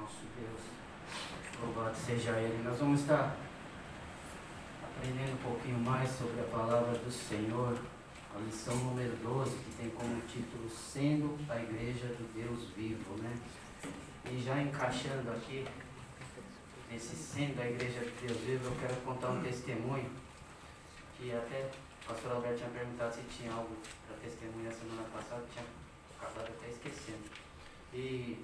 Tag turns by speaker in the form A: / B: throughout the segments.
A: nosso Deus. Louvado seja Ele. Nós vamos estar aprendendo um pouquinho mais sobre a palavra do Senhor, a lição número 12, que tem como título Sendo a Igreja do Deus Vivo, né? E já encaixando aqui, nesse Sendo a Igreja do Deus Vivo, eu quero contar um testemunho, que até o pastor Alberto tinha perguntado se tinha algo para testemunhar semana passada, tinha acabado até esquecendo. E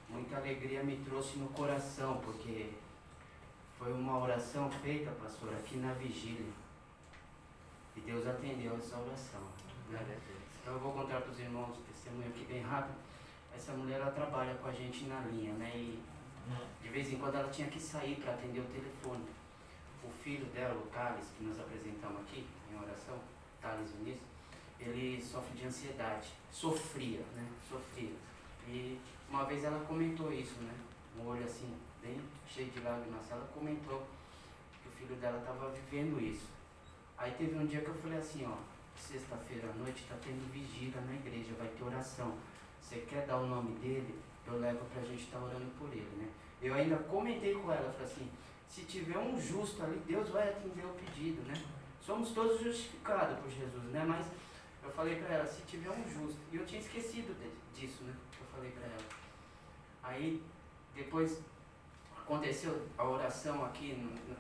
A: muita alegria me trouxe no coração, porque foi uma oração feita, pastor, aqui na vigília. E Deus atendeu essa oração. Né? Então eu vou contar para os irmãos o testemunho aqui bem rápido. Essa mulher, ela trabalha com a gente na linha, né? E de vez em quando ela tinha que sair para atender o telefone. O filho dela, o Thales, que nós apresentamos aqui em oração, Thales Vinícius, ele sofre de ansiedade. Sofria. E uma vez ela comentou isso, né? Um olho assim, bem cheio de lágrimas. Ela comentou que o filho dela estava vivendo isso. Aí teve um dia que eu falei assim, ó, sexta-feira à noite está tendo vigília na igreja, vai ter oração. Você quer dar o nome dele? Eu levo pra gente estar orando por ele, né? Eu ainda comentei com ela, falei assim, se tiver um justo ali, Deus vai atender o pedido, né? Somos todos justificados por Jesus, né? Mas eu falei pra ela, se tiver um justo, e eu tinha esquecido disso, né? Eu falei pra ela. Aí, depois aconteceu a oração aqui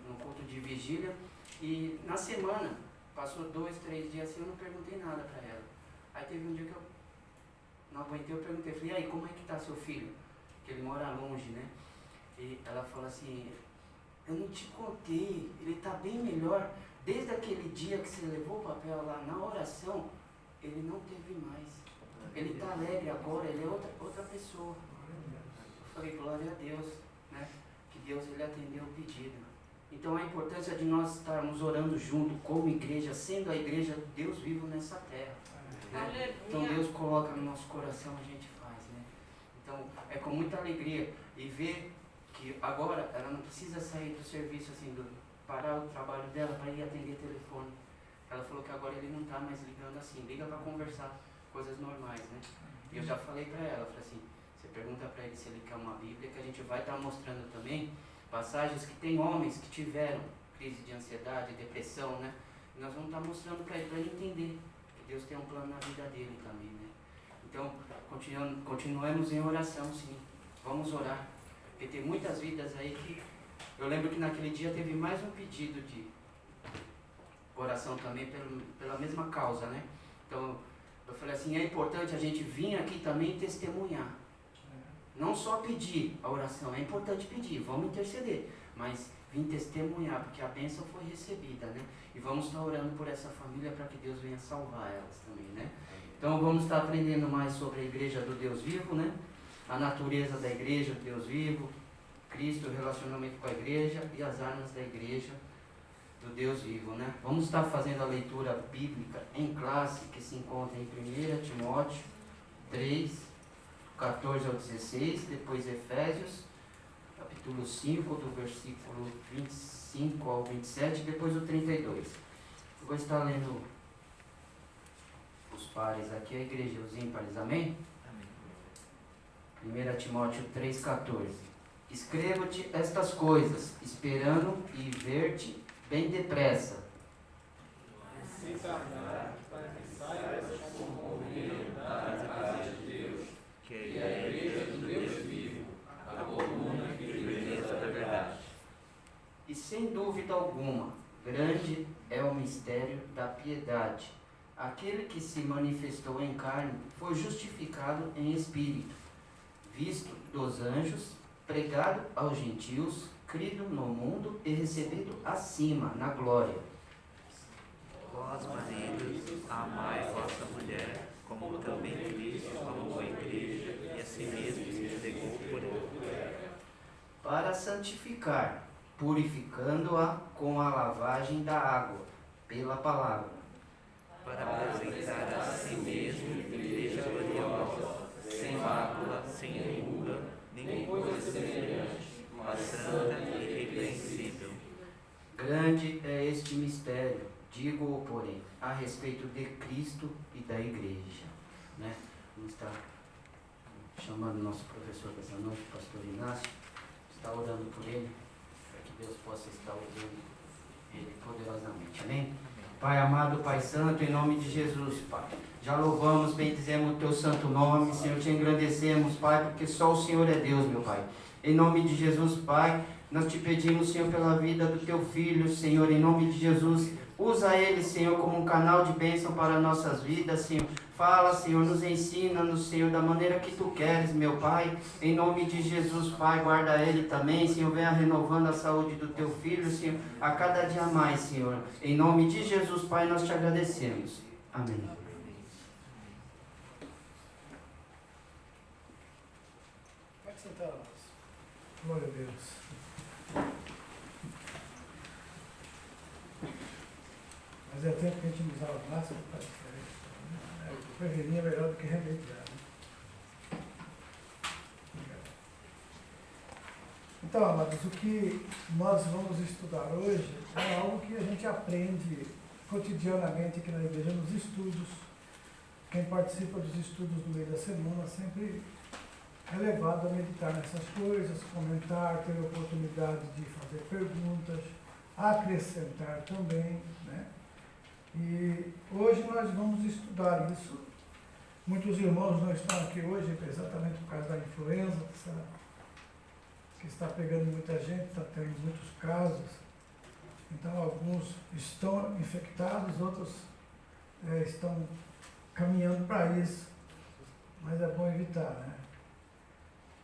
A: no culto de vigília, e na semana, passou 2, 3 dias assim, eu não perguntei nada pra ela. Aí teve um dia que eu não aguentei, eu perguntei, falei, e aí, como é que tá seu filho? Que ele mora longe, né? E ela falou assim, eu não te contei, ele tá bem melhor. Desde aquele dia que você levou o papel lá na oração, ele não teve mais. Ele tá alegre agora, ele é outra pessoa. Eu falei, glória a Deus, né? Que Deus ele atendeu o pedido. Então a importância de nós estarmos orando junto como igreja, sendo a igreja Deus vivo nessa terra. Né? Então Deus coloca no nosso coração, a gente faz, né? Então é com muita alegria e ver que agora ela não precisa sair do serviço assim, parar o trabalho dela para ir atender telefone. Ela falou que agora ele não está mais ligando assim, liga para conversar, coisas normais, né? E eu já falei para ela, falei assim, você pergunta para ele se ele quer uma Bíblia, que a gente vai estar mostrando também passagens que tem homens que tiveram crise de ansiedade, depressão, né? E nós vamos estar mostrando para ele entender que Deus tem um plano na vida dele também, né? Então, continuemos em oração, sim. Vamos orar. Porque tem muitas vidas aí que... Eu lembro que naquele dia teve mais um pedido de oração também pela mesma causa, né? Então, eu falei assim, é importante a gente vir aqui também testemunhar. Não só pedir a oração, é importante pedir, vamos interceder, mas vir testemunhar, porque a bênção foi recebida, né? E vamos estar orando por essa família para que Deus venha salvar elas também, né? Então vamos estar aprendendo mais sobre a igreja do Deus vivo, né? A natureza da igreja do Deus vivo, Cristo, o relacionamento com a igreja e as armas da igreja do Deus vivo, né? Vamos estar fazendo a leitura bíblica em classe, que se encontra em 1 Timóteo 3, 14 ao 16, depois Efésios, capítulo 5, do versículo 25 ao 27, depois o 32. Eu vou estar lendo os pares aqui, a igreja, os ímpares, amém? 1 Timóteo 3, 14. Escrevo-te estas coisas, esperando e ver-te bem depressa.
B: Sem tardar, para que saibas como ouvir da casa de Deus, que é a igreja do Deus vivo, a coluna e firmeza da verdade.
A: E sem dúvida alguma, grande é o mistério da piedade. Aquele que se manifestou em carne foi justificado em espírito, visto dos anjos, pregado aos gentios, crido no mundo e recebido acima, na glória.
C: Vós, maridos, amai vossa mulher, como também Cristo amou a igreja e a si mesmo se entregou por ela.
A: Para santificar, purificando-a com a lavagem da água, pela palavra.
C: Para apresentar a si mesmo igreja gloriosa, sem mácula, sem ruga, nem coisa semelhante, mas santa e irrepreensível.
A: Grande é este mistério, digo-o, porém, a respeito de Cristo e da igreja. Né? Vamos estar chamando o nosso professor dessa noite, o pastor Inácio, está orando por ele, para que Deus possa estar usando ele poderosamente. Amém? Pai amado, Pai santo, em nome de Jesus, Pai. Já louvamos, bendizemos o teu santo nome, Senhor, te engrandecemos, Pai, porque só o Senhor é Deus, meu Pai. Em nome de Jesus, Pai, nós te pedimos, Senhor, pela vida do teu filho, Senhor, em nome de Jesus, usa ele, Senhor, como um canal de bênção para nossas vidas, Senhor. Fala, Senhor, nos ensina-nos, Senhor, da maneira que tu queres, meu Pai. Em nome de Jesus, Pai, guarda ele também, Senhor, venha renovando a saúde do teu filho, Senhor, a cada dia mais, Senhor. Em nome de Jesus, Pai, nós te agradecemos. Amém.
D: Pode sentar, Lázaro. Glória a Deus. Mas é tempo que a gente não usava máscara para diferente. Prevenir é melhor do que remediar. Né? Então, amados, o que nós vamos estudar hoje é algo que a gente aprende cotidianamente aqui na igreja, nos estudos. Quem participa dos estudos no meio da semana sempre é levado a meditar nessas coisas, comentar, ter a oportunidade de fazer perguntas, acrescentar também, né? E hoje nós vamos estudar isso. Muitos irmãos não estão aqui hoje exatamente por causa da influenza, que está pegando muita gente, está tendo muitos casos. Então alguns estão infectados, outros estão caminhando para isso, mas é bom evitar, né?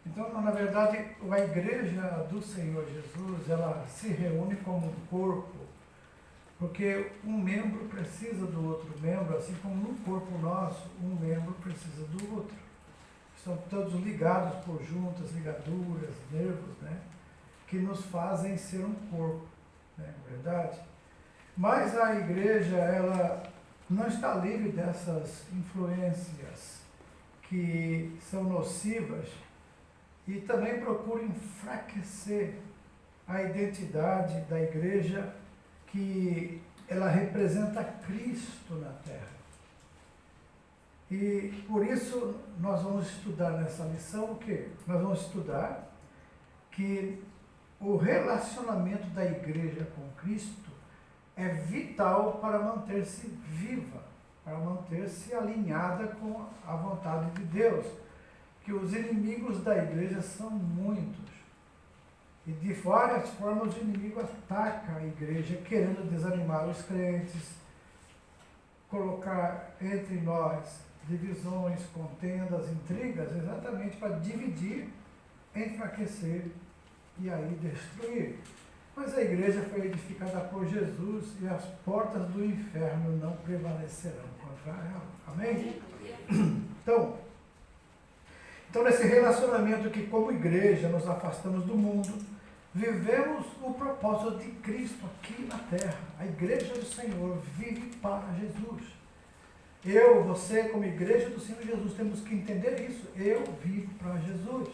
D: Então, na verdade, a igreja do Senhor Jesus, ela se reúne como um corpo, porque um membro precisa do outro membro, assim como no corpo nosso, um membro precisa do outro. Estão todos ligados por juntas, ligaduras, nervos, né? Que nos fazem ser um corpo, né? Verdade? Mas a igreja, ela não está livre dessas influências que são nocivas e também procura enfraquecer a identidade da igreja, que ela representa Cristo na terra. E por isso nós vamos estudar nessa lição o quê? Nós vamos estudar que o relacionamento da igreja com Cristo é vital para manter-se viva, para manter-se alinhada com a vontade de Deus. Que os inimigos da igreja são muitos. E de várias formas o inimigo ataca a igreja, querendo desanimar os crentes, colocar entre nós divisões, contendas, intrigas, exatamente para dividir, enfraquecer e aí destruir. Mas a igreja foi edificada por Jesus e as portas do inferno não prevalecerão contra ela. Amém? Então, nesse relacionamento que, como igreja, nos afastamos do mundo, vivemos o propósito de Cristo aqui na terra. A igreja do Senhor vive para Jesus. Eu, você, como igreja do Senhor Jesus, temos que entender isso. Eu vivo para Jesus.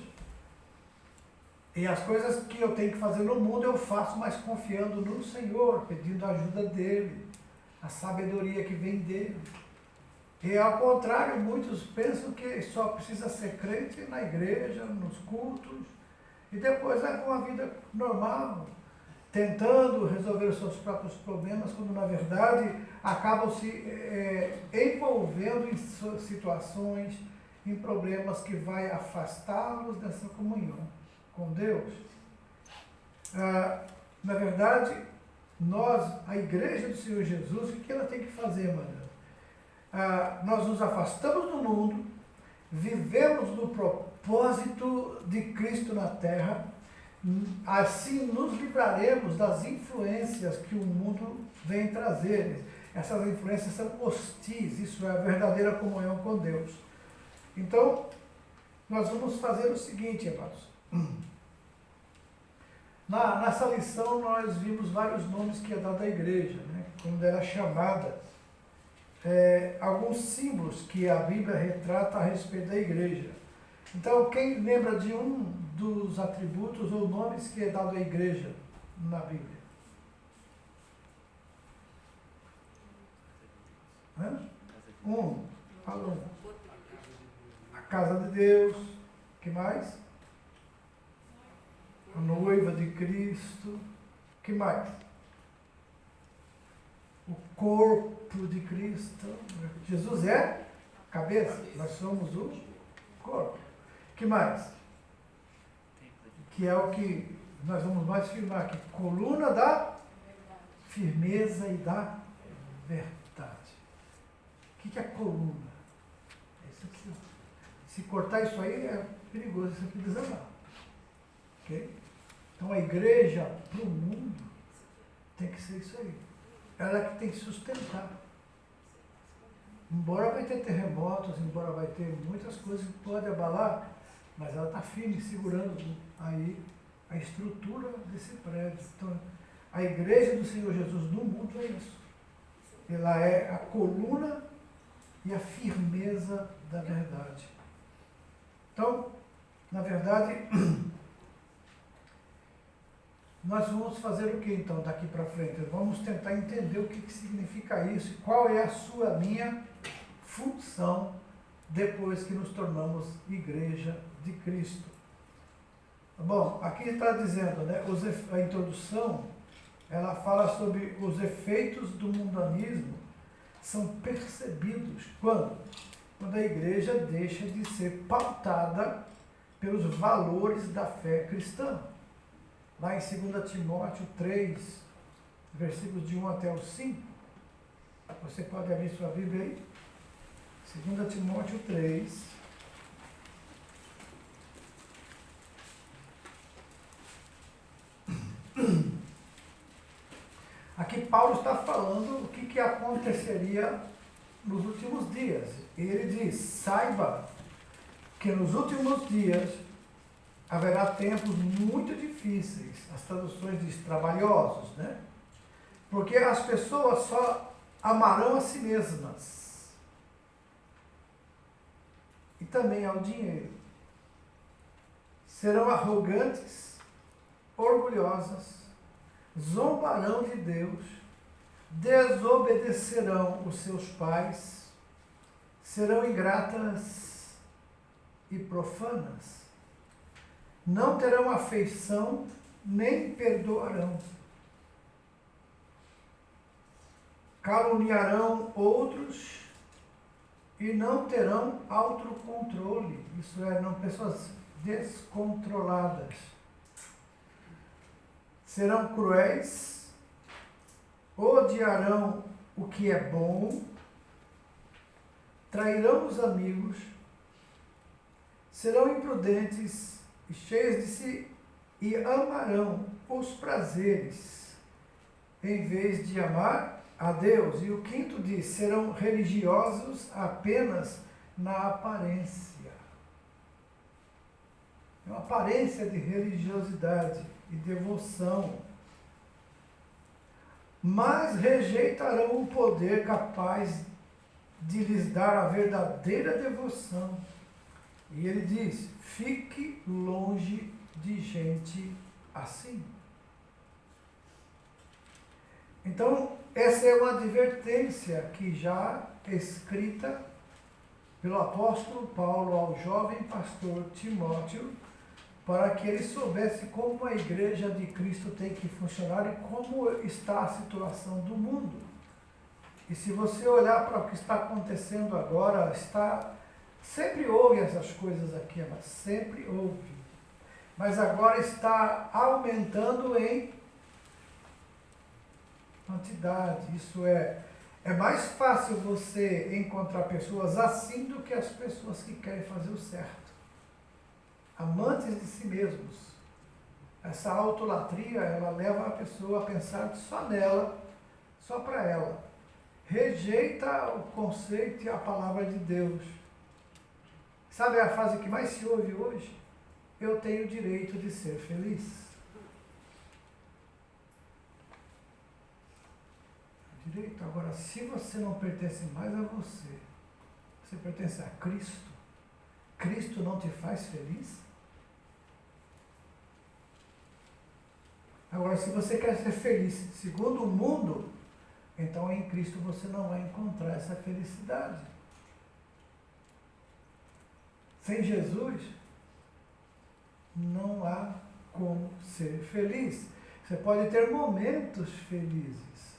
D: E as coisas que eu tenho que fazer no mundo, eu faço, mas confiando no Senhor, pedindo a ajuda dEle, a sabedoria que vem dEle. E ao contrário, muitos pensam que só precisa ser crente na igreja, nos cultos, e depois levam uma vida normal, tentando resolver os seus próprios problemas, quando na verdade acabam se envolvendo em situações, em problemas que vai afastá-los dessa comunhão com Deus. Na verdade, nós, a igreja do Senhor Jesus, o que ela tem que fazer, mano? Nós nos afastamos do mundo, vivemos no propósito de Cristo na terra, assim nos livraremos das influências que o mundo vem trazer. Essas influências são hostis, isso é a verdadeira comunhão com Deus. Então, nós vamos fazer o seguinte, amados. Nessa lição nós vimos vários nomes que é dado à igreja, né? Como ela é chamada. Alguns símbolos que a Bíblia retrata a respeito da igreja. Então, quem lembra de um dos atributos ou nomes que é dado à igreja na Bíblia? Fala um. A casa de Deus, Que mais? A noiva de Cristo. Que mais? O corpo de Cristo. Jesus é a cabeça, nós somos o corpo. Que mais? Que é o que nós vamos mais firmar aqui. Coluna da firmeza e da verdade. O que é coluna? É isso aqui. Se cortar isso aí é perigoso, isso aqui desabar. Ok? Então a igreja para o mundo tem que ser isso aí. Ela é que tem que sustentar. Embora vai ter terremotos, embora vai ter muitas coisas que podem abalar, mas ela está firme, segurando aí a estrutura desse prédio. Então, a igreja do Senhor Jesus no mundo é isso. Ela é a coluna e a firmeza da verdade. Então, na verdade, nós vamos fazer o que então daqui para frente? Vamos tentar entender o que significa isso, qual é a minha função depois que nos tornamos igreja de Cristo. Bom, aqui está dizendo, né, a introdução, ela fala sobre os efeitos do mundanismo são percebidos quando a igreja deixa de ser pautada pelos valores da fé cristã. Lá em 2 Timóteo 3, versículos de 1 até o 5, você pode abrir sua Bíblia aí. 2 Timóteo 3. Aqui Paulo está falando o que aconteceria nos últimos dias. Ele diz, saiba que nos últimos dias haverá tempos muito difíceis. As traduções diz trabalhosos, né? Porque as pessoas só amarão a si mesmas. E também ao dinheiro. Serão arrogantes, orgulhosas, zombarão de Deus, desobedecerão os seus pais, serão ingratas e profanas, não terão afeição nem perdoarão, caluniarão outros e não terão autocontrole, isso é, não pessoas descontroladas. Serão cruéis, odiarão o que é bom, trairão os amigos, serão imprudentes e cheios de si e amarão os prazeres em vez de amar a Deus. E o quinto diz, serão religiosos apenas na aparência. É uma aparência de religiosidade e devoção, mas rejeitarão o poder capaz de lhes dar a verdadeira devoção. E ele diz, fique longe de gente assim. Então, essa é uma advertência que já é escrita pelo apóstolo Paulo ao jovem pastor Timóteo, para que ele soubesse como a igreja de Cristo tem que funcionar e como está a situação do mundo. E se você olhar para o que está acontecendo agora, sempre houve essas coisas aqui, mas sempre houve. Mas agora está aumentando em quantidade. Isso é mais fácil você encontrar pessoas assim do que as pessoas que querem fazer o certo. Amantes de si mesmos. Essa autolatria, ela leva a pessoa a pensar só nela, só para ela. Rejeita o conceito e a palavra de Deus. Sabe a frase que mais se ouve hoje? Eu tenho o direito de ser feliz. Direito. Agora, se você não pertence mais a você, você pertence a Cristo, Cristo não te faz feliz? Agora, se você quer ser feliz segundo o mundo, então em Cristo você não vai encontrar essa felicidade. Sem Jesus, não há como ser feliz. Você pode ter momentos felizes,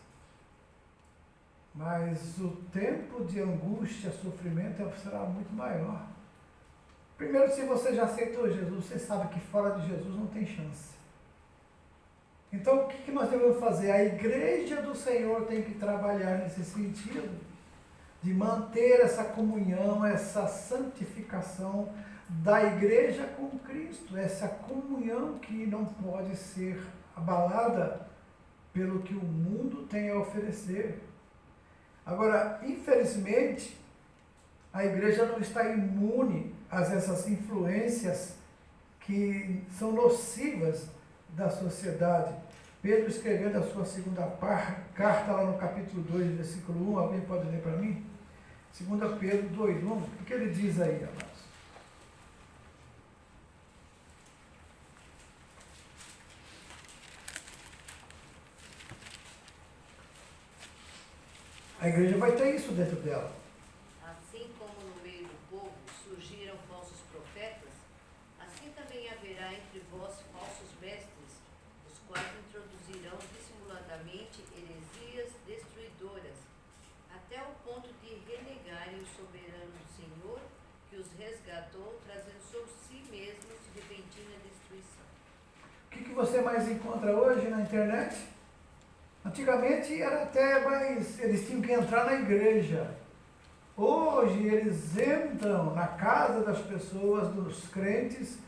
D: mas o tempo de angústia, sofrimento será muito maior. Primeiro, se você já aceitou Jesus, você sabe que fora de Jesus não tem chance. Então, o que nós devemos fazer? A igreja do Senhor tem que trabalhar nesse sentido, de manter essa comunhão, essa santificação da igreja com Cristo, essa comunhão que não pode ser abalada pelo que o mundo tem a oferecer. Agora, infelizmente, a igreja não está imune a essas influências que são nocivas da sociedade. Pedro, escrevendo a sua segunda carta, lá no capítulo 2, versículo 1, alguém pode ler para mim? 2 Pedro 2, 1, o que ele diz aí, amados? A igreja vai ter isso dentro dela.
E: Assim como no meio do povo surgiram falsos profetas, assim também haverá entre vós falsos mestres, os quais introduzirão dissimuladamente heresias destruidoras, até o ponto de renegarem o soberano Senhor que os resgatou, trazendo sobre si mesmos repentina destruição.
D: O que você mais encontra hoje na internet? Antigamente era até mais, eles tinham que entrar na igreja. Hoje eles entram na casa das pessoas, dos crentes,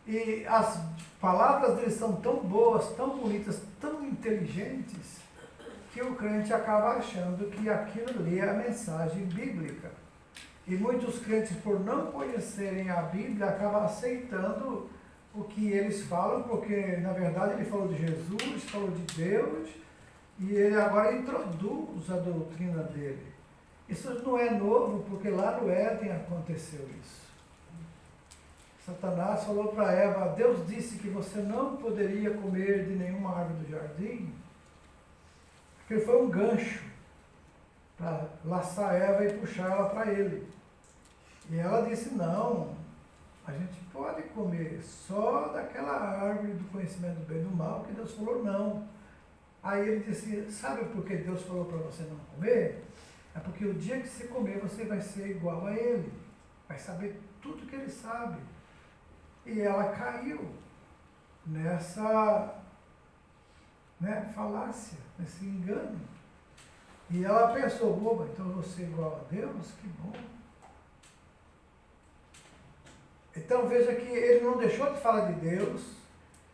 D: e as palavras deles são tão boas, tão bonitas, tão inteligentes, que o crente acaba achando que aquilo ali é a mensagem bíblica. E muitos crentes, por não conhecerem a Bíblia, acabam aceitando o que eles falam, porque na verdade ele falou de Jesus, falou de Deus, e ele agora introduz a doutrina dele. Isso não é novo, porque lá no Éden aconteceu isso. Satanás falou para Eva, Deus disse que você não poderia comer de nenhuma árvore do jardim, porque foi um gancho para laçar Eva e puxar ela para ele. E ela disse, não, a gente pode comer só daquela árvore do conhecimento do bem e do mal, que Deus falou não. Aí ele disse, sabe por que Deus falou para você não comer? É porque o dia que você comer, você vai ser igual a ele. Vai saber tudo que ele sabe. E ela caiu nessa falácia, nesse engano. E ela pensou, boba, então eu vou ser igual a Deus? Que bom. Então veja que ele não deixou de falar de Deus,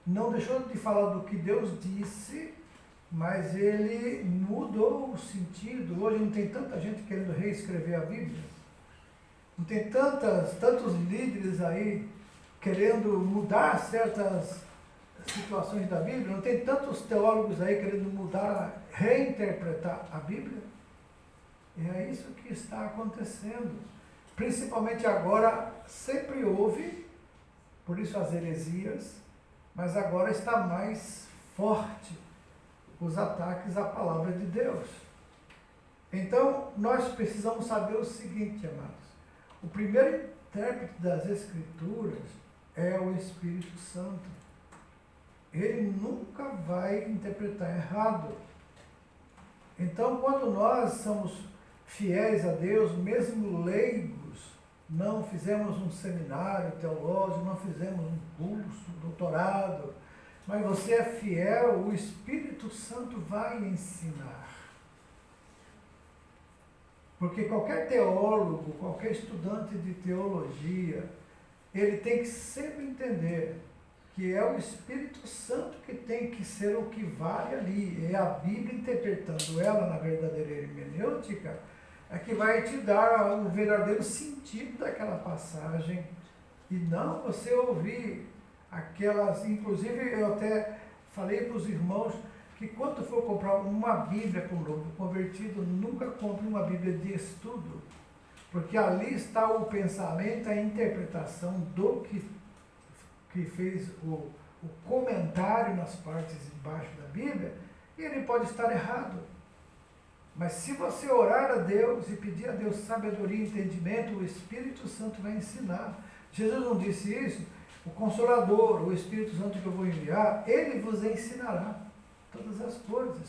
D: não deixou de falar do que Deus disse, mas ele mudou o sentido. Hoje não tem tanta gente querendo reescrever a Bíblia. Não tem tantos líderes aí querendo mudar certas situações da Bíblia. Não tem tantos teólogos aí querendo mudar, reinterpretar a Bíblia. E é isso que está acontecendo. Principalmente agora, sempre houve, por isso as heresias, mas agora está mais forte os ataques à palavra de Deus. Então, nós precisamos saber o seguinte, amados. O primeiro intérprete das Escrituras é o Espírito Santo. Ele nunca vai interpretar errado. Então, quando nós somos fiéis a Deus, mesmo leigos, não fizemos um seminário teológico, não fizemos um curso, doutorado, mas você é fiel, o Espírito Santo vai ensinar. Porque qualquer teólogo, qualquer estudante de teologia, ele tem que sempre entender que é o Espírito Santo que tem que ser o que vale ali. É a Bíblia interpretando ela na verdadeira hermenêutica, é que vai te dar o verdadeiro sentido daquela passagem. E não você ouvir aquelas, inclusive eu até falei para os irmãos que quando for comprar uma Bíblia com o novo convertido, nunca compre uma Bíblia de estudo, porque ali está o pensamento, a interpretação do que fez o comentário nas partes de baixo da Bíblia, e ele pode estar errado. Mas se você orar a Deus e pedir a Deus sabedoria e entendimento, o Espírito Santo vai ensinar. Jesus não disse isso? o Consolador, o Espírito Santo que eu vou enviar, ele vos ensinará todas as coisas.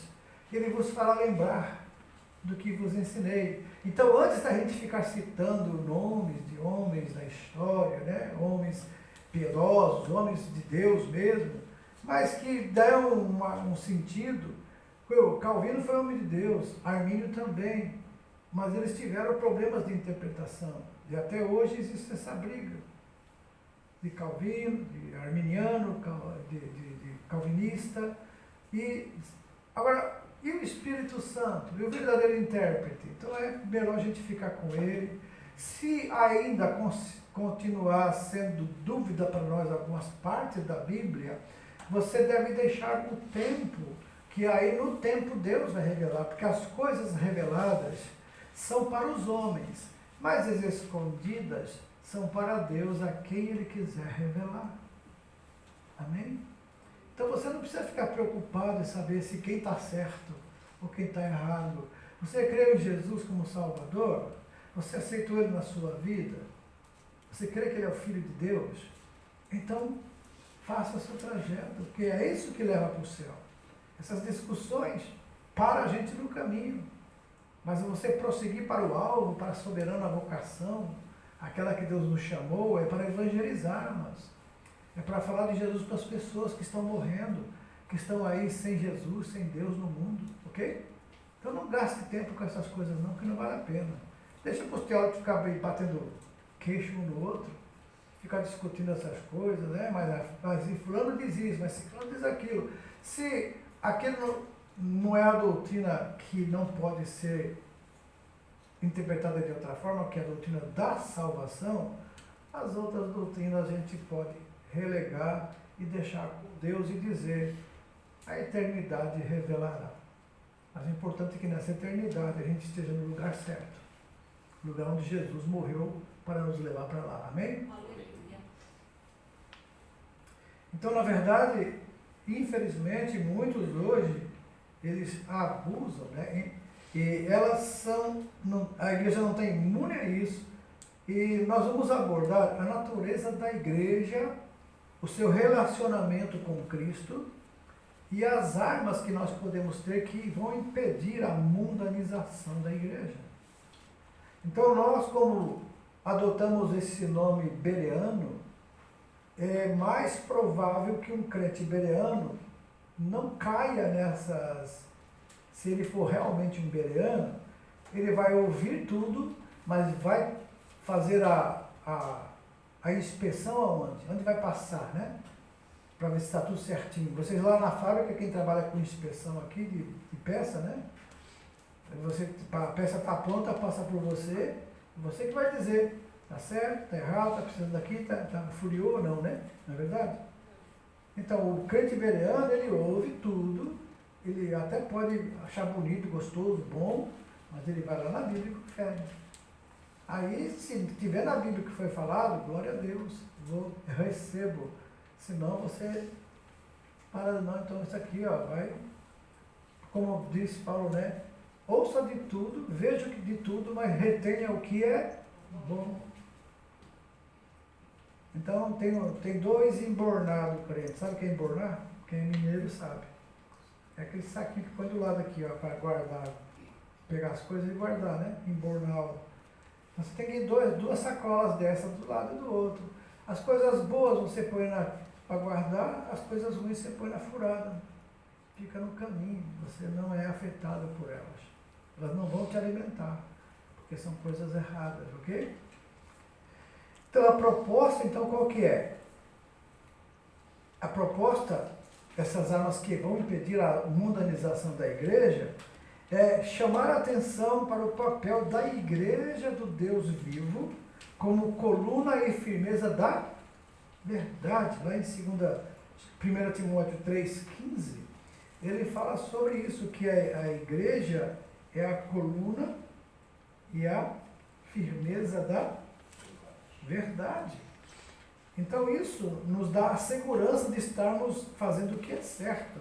D: Ele vos fará lembrar do que vos ensinei. Então, antes da gente ficar citando nomes de homens da história, né? Homens piedosos, homens de Deus mesmo, mas que dão um sentido. Calvino foi homem de Deus, Armínio também, mas eles tiveram problemas de interpretação. E até hoje existe essa briga de Calvino, de arminiano, de calvinista. E agora, e o Espírito Santo? E o verdadeiro intérprete? Então é melhor a gente ficar com ele. Se ainda continuar sendo dúvida para nós algumas partes da Bíblia, você deve deixar no tempo, que aí no tempo Deus vai revelar, porque as coisas reveladas são para os homens, mas as escondidas são para Deus, a quem Ele quiser revelar. Amém? Então você não precisa ficar preocupado em saber se quem está certo ou quem está errado. Você crê em Jesus como Salvador? Você aceitou Ele na sua vida? Você crê que Ele é o Filho de Deus? Então, faça o seu trajeto, porque é isso que leva para o céu. Essas discussões param a gente no caminho. Mas você prosseguir para o alvo, para a soberana vocação, aquela que Deus nos chamou, é para evangelizarmos. É para falar de Jesus para as pessoas que estão morrendo, que estão aí sem Jesus, sem Deus no mundo, ok? Então não gaste tempo com essas coisas não, que não vale a pena. Deixa os teólogos ficar batendo queixo um no outro, ficar discutindo essas coisas, né? Mas fulano diz isso, mas ciclano diz aquilo. Se aquilo não é a doutrina que não pode ser interpretada de outra forma, que é a doutrina da salvação, as outras doutrinas a gente pode relegar e deixar com Deus e dizer: a eternidade revelará. Mas o importante é que nessa eternidade a gente esteja no lugar certo, no lugar onde Jesus morreu para nos levar para lá. Amém? Então, na verdade, infelizmente, muitos hoje, eles abusam, né? E elas são, a igreja não tem imune a isso, e nós vamos abordar a natureza da igreja, o seu relacionamento com Cristo e as armas que nós podemos ter que vão impedir a mundanização da igreja. Então nós, como adotamos esse nome bereano, é mais provável que um crente bereano não caia nessas. Se ele for realmente um bereano, ele vai ouvir tudo, mas vai fazer a inspeção aonde? Onde vai passar, né? Para ver se está tudo certinho. Vocês lá na fábrica, quem trabalha com inspeção aqui de peça, né? A peça está pronta, passa por você, você que vai dizer, está certo, está errado, está precisando daqui, está furioso ou não, né? Não é verdade? Então, o crente bereano, ele ouve tudo, ele até pode achar bonito, gostoso, bom, mas ele vai lá na Bíblia e confere. Aí, se tiver na Bíblia que foi falado, glória a Deus, eu recebo. Senão você para, não, então isso aqui, ó, vai, como disse Paulo, né? Ouça de tudo, veja de tudo, mas retenha o que é bom. Então, tem dois embornados crentes. Sabe o que é embornar? Quem é mineiro sabe. É aquele saquinho que põe do lado aqui, ó, para guardar, pegar as coisas e guardar, né? Embornar. Então, você tem duas sacolas dessas do lado e do outro. As coisas boas você põe para guardar, as coisas ruins você põe na furada. Fica no caminho, você não é afetado por elas. Elas não vão te alimentar, porque são coisas erradas, ok? Então a proposta, então, qual que é? A proposta, essas armas que vão impedir a mundanização da igreja, é chamar a atenção para o papel da igreja do Deus vivo como coluna e firmeza da verdade. Lá em 1 Timóteo 3,15, ele fala sobre isso, que a igreja é a coluna e a firmeza da verdade. Então isso nos dá a segurança de estarmos fazendo o que é certo.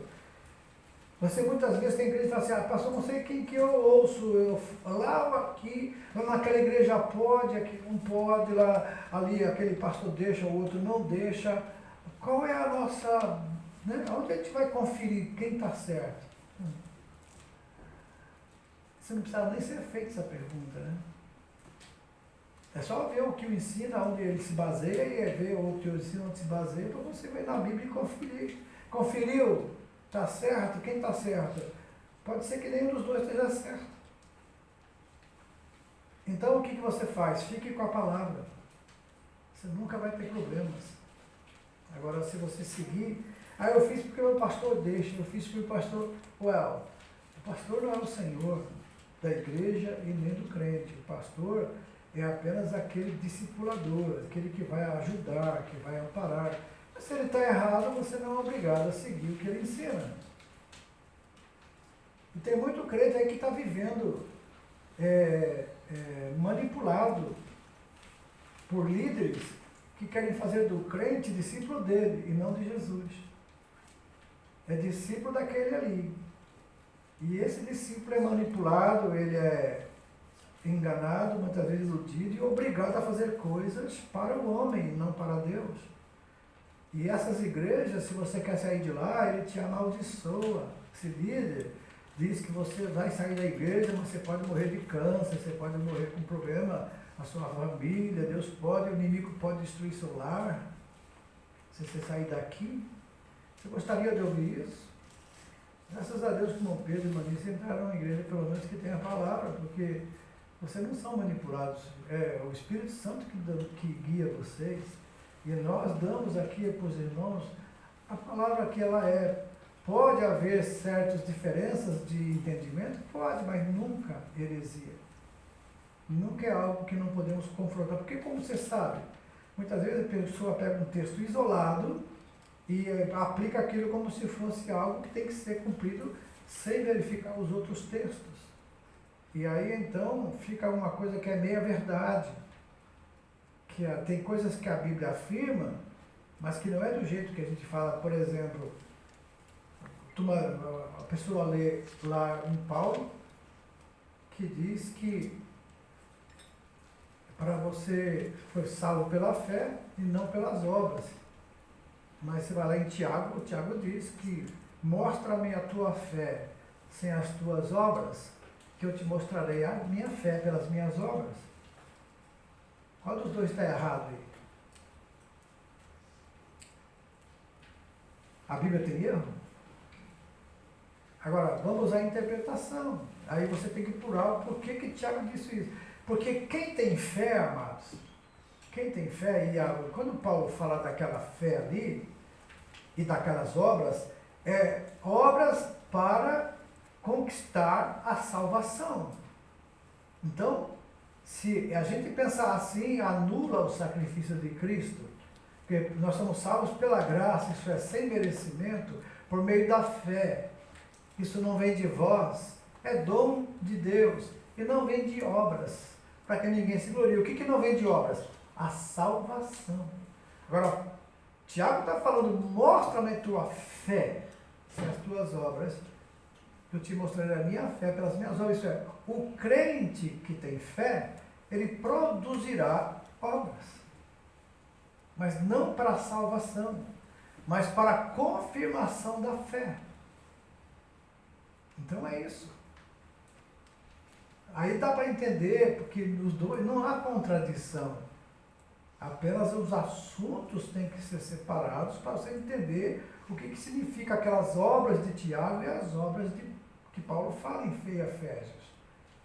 D: Você muitas vezes tem igreja que fala assim, pastor, não sei quem que eu ouço, lá ou aqui, lá naquela igreja pode, aqui não pode, lá, ali aquele pastor deixa, o outro não deixa. Qual é a nossa, né? Onde a gente vai conferir quem está certo? Você não precisa nem ser feita essa pergunta, né? É só ver o que o ensina, onde ele se baseia, e ver o que o ensina, onde se baseia, para você ver na Bíblia e conferir. Conferiu? Está certo? Quem está certo? Pode ser que nenhum dos dois esteja certo. Então o que você faz? Fique com a palavra. Você nunca vai ter problemas. Agora, se você seguir, eu fiz porque o meu pastor deixa, eu fiz porque o pastor. O pastor não é o Senhor da igreja e nem do crente. O pastor é apenas aquele discipulador, aquele que vai ajudar, que vai amparar. Mas se ele está errado, você não é obrigado a seguir o que ele ensina. E tem muito crente aí que está vivendo manipulado por líderes que querem fazer do crente discípulo dele e não de Jesus. É discípulo daquele ali. E esse discípulo é manipulado, ele é enganado, muitas vezes iludido e obrigado a fazer coisas para o homem e não para Deus. E essas igrejas, se você quer sair de lá, ele te amaldiçoa. Esse líder diz que você vai sair da igreja, mas você pode morrer de câncer, você pode morrer com problema na sua família, Deus pode, o inimigo pode destruir seu lar. Se você sair daqui, você gostaria de ouvir isso? Graças a Deus, como Pedro e Maria entraram na igreja, pelo menos que tem a palavra, porque vocês não são manipulados, é o Espírito Santo que guia vocês, e nós damos aqui para os irmãos a palavra que ela é. Pode haver certas diferenças de entendimento? Pode, mas nunca heresia. Nunca é algo que não podemos confrontar, porque como você sabe, muitas vezes a pessoa pega um texto isolado e aplica aquilo como se fosse algo que tem que ser cumprido sem verificar os outros textos. E aí então fica uma coisa que é meia verdade, que tem coisas que a Bíblia afirma, mas que não é do jeito que a gente fala. Por exemplo, a pessoa lê lá em Paulo, que diz que para você foi salvo pela fé e não pelas obras. Mas você vai lá em Tiago, o Tiago diz que mostra-me a tua fé sem as tuas obras, que eu te mostrarei a minha fé pelas minhas obras. Qual dos dois está errado aí? A Bíblia tem erro? Agora, vamos usar a interpretação. Aí você tem que apurar por que Tiago disse isso. Porque quem tem fé, amados, quem tem fé, e quando Paulo fala daquela fé ali, e daquelas obras, obras para conquistar a salvação. Então, se a gente pensar assim, anula o sacrifício de Cristo, porque nós somos salvos pela graça, isso é sem merecimento, por meio da fé. Isso não vem de vós, é dom de Deus, e não vem de obras, para que ninguém se glorie. O que não vem de obras? A salvação. Agora, Tiago está falando, mostra-me tua fé, sem as tuas obras, eu te mostrarei a minha fé pelas minhas obras. Isso é, o crente que tem fé, ele produzirá obras, mas não para a salvação, mas para a confirmação da fé. Então é isso. Aí dá para entender, porque nos dois não há contradição. Apenas os assuntos têm que ser separados para você entender o que significa aquelas obras de Tiago e as obras que Paulo fala em Efésios.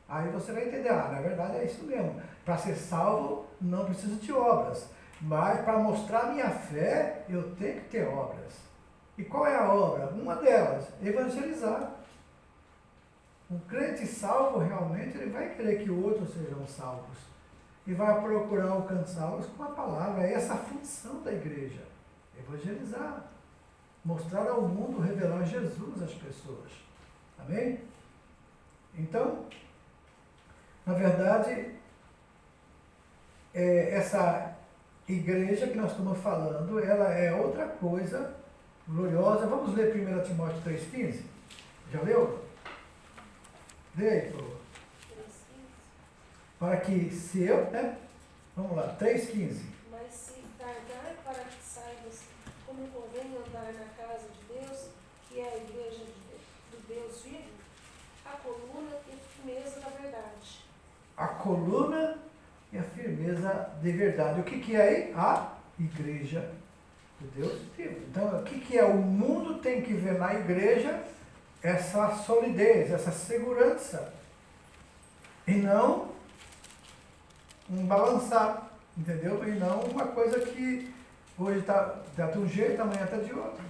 D: Aí você vai entender, na verdade é isso mesmo. Para ser salvo não preciso de obras, mas para mostrar minha fé eu tenho que ter obras. E qual é a obra? Uma delas, evangelizar. Um crente salvo, realmente, ele vai querer que outros sejam salvos. E vai procurar alcançá-los com a palavra. É essa a função da igreja. Evangelizar. Mostrar ao mundo, revelar Jesus às pessoas. Amém? Então, na verdade, essa igreja que nós estamos falando, ela é outra coisa gloriosa. Vamos ler 1 Timóteo 3,15? Já leu? Lê aí, por favor. Para que se eu, né? Vamos lá, 3,15.
F: Mas se tardar para que saibas como convém andar na casa de Deus, que é a igreja do Deus vivo, a coluna e a firmeza da verdade.
D: A coluna e a firmeza de verdade. O que é aí? A igreja do Deus vivo. Então, o que é? O mundo tem que ver na igreja essa solidez, essa segurança. E não um balançar, entendeu? E não uma coisa que hoje está de um jeito, amanhã está de outro.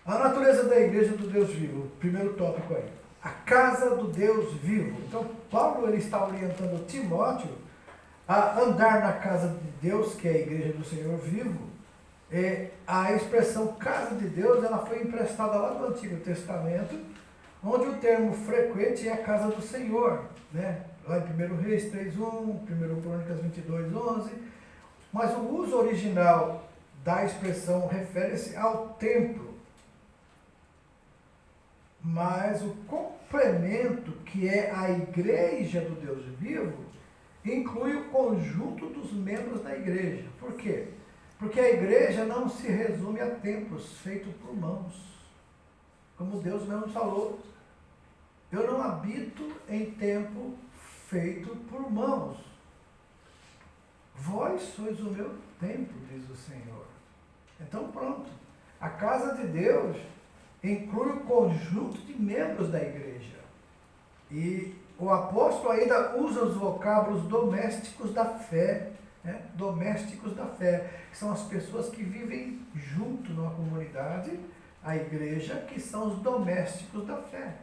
D: A natureza da igreja do Deus vivo, primeiro tópico aí. A casa do Deus vivo. Então, Paulo ele está orientando Timóteo a andar na casa de Deus, que é a igreja do Senhor vivo. A expressão casa de Deus ela foi emprestada lá do Antigo Testamento, onde o termo frequente é a casa do Senhor, né? Lá em 1 Reis 3:1, 1 Crônicas 22:11, mas o uso original da expressão refere-se ao templo. Mas o complemento, que é a igreja do Deus vivo, inclui o conjunto dos membros da igreja. Por quê? Porque a igreja não se resume a templos feitos por mãos. Como Deus mesmo falou, eu não habito em templo feito por mãos. Vós sois o meu templo, diz o Senhor. Então pronto, a casa de Deus inclui o conjunto de membros da igreja. E o apóstolo ainda usa os vocábulos domésticos da fé, né? Domésticos da fé, que são as pessoas que vivem junto numa comunidade, a igreja, que são os domésticos da fé.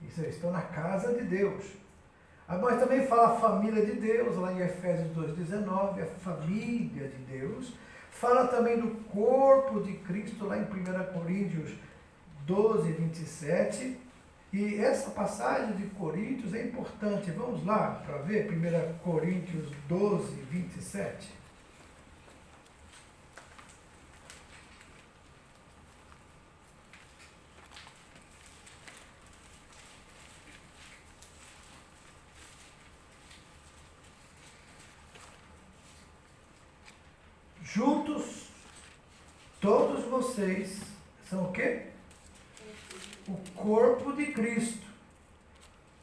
D: Isso aí, estão na casa de Deus. Mas também fala a família de Deus, lá em Efésios 2:19, a família de Deus. Fala também do corpo de Cristo, lá em 1 Coríntios 12:27. E essa passagem de Coríntios é importante. Vamos lá para ver 1 Coríntios 12:27. Juntos, todos vocês são o quê? O corpo de Cristo.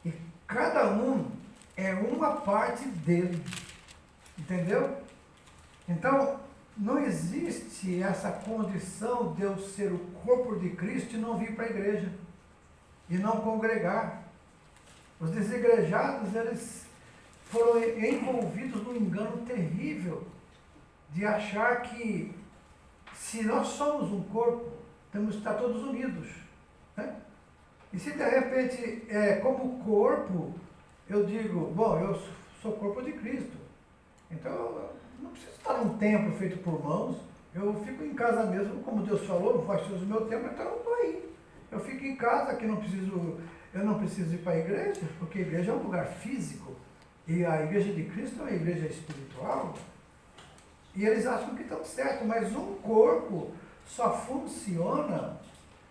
D: E cada um é uma parte dele. Entendeu? Então, não existe essa condição de eu ser o corpo de Cristo e não vir para a igreja. E não congregar. Os desigrejados, eles foram envolvidos num engano terrível de achar que se nós somos um corpo, temos que estar todos unidos. Né? E se de repente, como corpo, eu digo, bom, eu sou corpo de Cristo, então eu não preciso estar num templo feito por mãos, eu fico em casa mesmo, como Deus falou, vós sois o meu templo, então eu estou aí. Eu fico em casa, que eu não preciso ir para a igreja, porque a igreja é um lugar físico, e a igreja de Cristo é uma igreja espiritual. E eles acham que estão certo, mas um corpo só funciona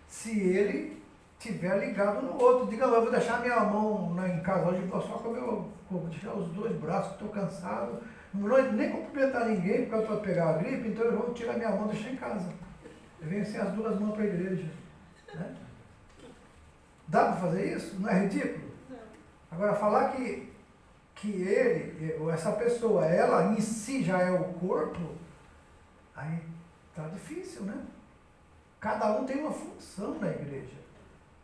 D: se ele estiver ligado no outro. Digamos, eu vou deixar minha mão em casa hoje, vou só vou deixar os dois braços, estou cansado, não vou nem cumprimentar ninguém, porque eu estou a pegar a gripe, então eu vou tirar minha mão e deixar em casa. Eu venho sem as duas mãos para a igreja. Né? Dá para fazer isso? Não é ridículo?
F: Não.
D: Agora, falar que ele, ou essa pessoa, ela em si já é o corpo, aí tá difícil, né? Cada um tem uma função na igreja.